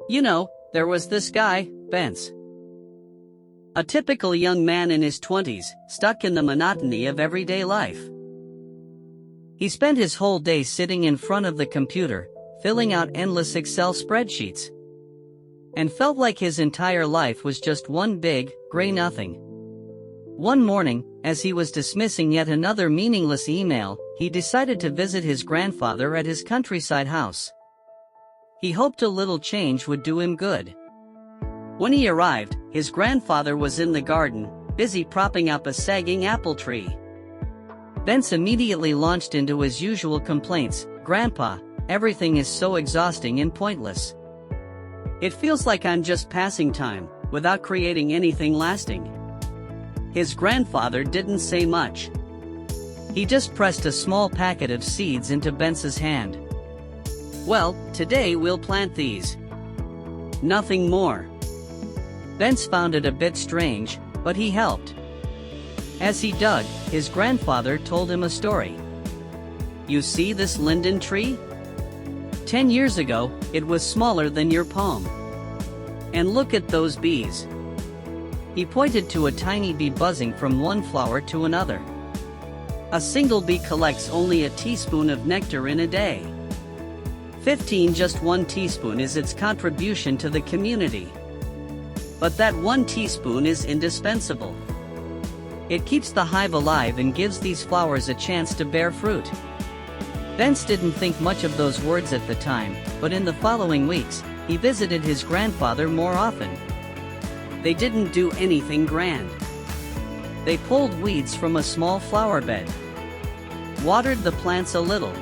There was this guy, Bence. A typical young man in his 20s, stuck in the monotony of everyday life. He spent his whole day sitting in front of the computer, filling out endless Excel spreadsheets, and felt like his entire life was just one big, gray nothing. One morning, as he was dismissing yet another meaningless email, he decided to visit his grandfather at his countryside house. He hoped a little change would do him good. When he arrived, his grandfather was in the garden, busy propping up a sagging apple tree. Bence immediately launched into his usual complaints. "Grandpa, everything is so exhausting and pointless. It feels like I'm just passing time, without creating anything lasting." His grandfather didn't say much. He just pressed a small packet of seeds into Bence's hand. "Well, today we'll plant these." Nothing more. Bence found it a bit strange, but he helped. As he dug, his grandfather told him a story. "You see this linden tree? 10 years ago, it was smaller than your palm. And look at those bees." He pointed to a tiny bee buzzing from one flower to another. "A single bee collects only a teaspoon of nectar in a day. 15, just 1 teaspoon is its contribution to the community. But that 1 teaspoon is indispensable. It keeps the hive alive and gives these flowers a chance to bear fruit." Bence didn't think much of those words at the time, but in the following weeks, he visited his grandfather more often. They didn't do anything grand. They pulled weeds from a small flower bed, watered the plants a little,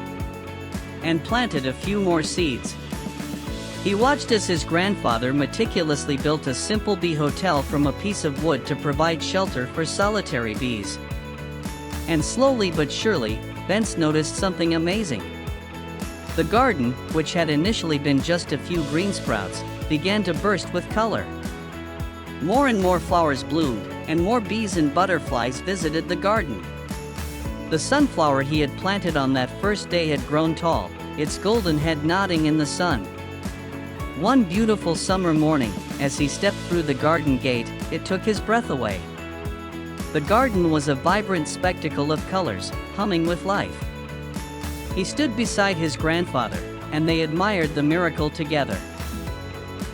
and planted a few more seeds. He watched as his grandfather meticulously built a simple bee hotel from a piece of wood to provide shelter for solitary bees. And slowly but surely, Bence noticed something amazing. The garden, which had initially been just a few green sprouts, began to burst with color. More and more flowers bloomed, and more bees and butterflies visited the garden. The sunflower he had planted on that first day had grown tall, its golden head nodding in the sun. One beautiful summer morning, as he stepped through the garden gate, it took his breath away. The garden was a vibrant spectacle of colors, humming with life. He stood beside his grandfather, and they admired the miracle together.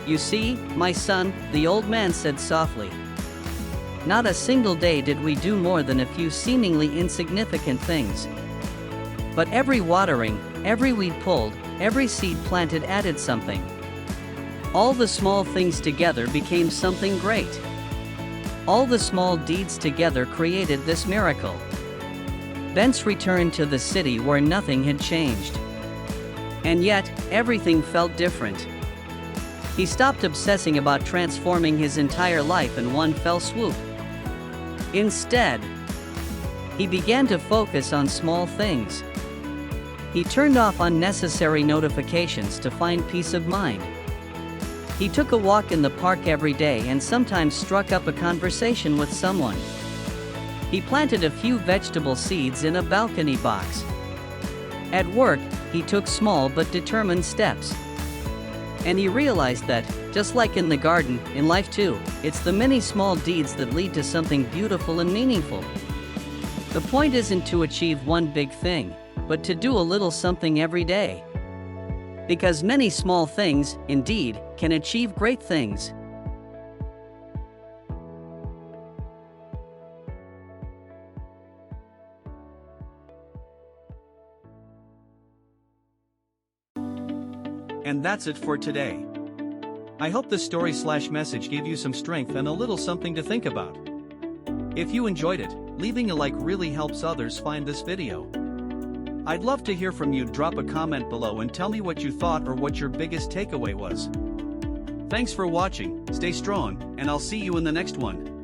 "You see, my son," the old man said softly, "not a single day did we do more than a few seemingly insignificant things. But every watering, every weed pulled, every seed planted added something. All the small things together became something great. All the small deeds together created this miracle." Bence returned to the city where nothing had changed. And yet, everything felt different. He stopped obsessing about transforming his entire life in one fell swoop. Instead, he began to focus on small things. He turned off unnecessary notifications to find peace of mind. He took a walk in the park every day and sometimes struck up a conversation with someone. He planted a few vegetable seeds in a balcony box. At work, he took small but determined steps. And he realized that, just like in the garden, in life too, it's the many small deeds that lead to something beautiful and meaningful. The point isn't to achieve one big thing, but to do a little something every day. Because many small things, indeed, can achieve great things. And that's it for today. I hope this story/message gave you some strength and a little something to think about. If you enjoyed it, leaving a like really helps others find this video. I'd love to hear from you. Drop a comment below and tell me what you thought or what your biggest takeaway was. Thanks for watching, stay strong, and I'll see you in the next one.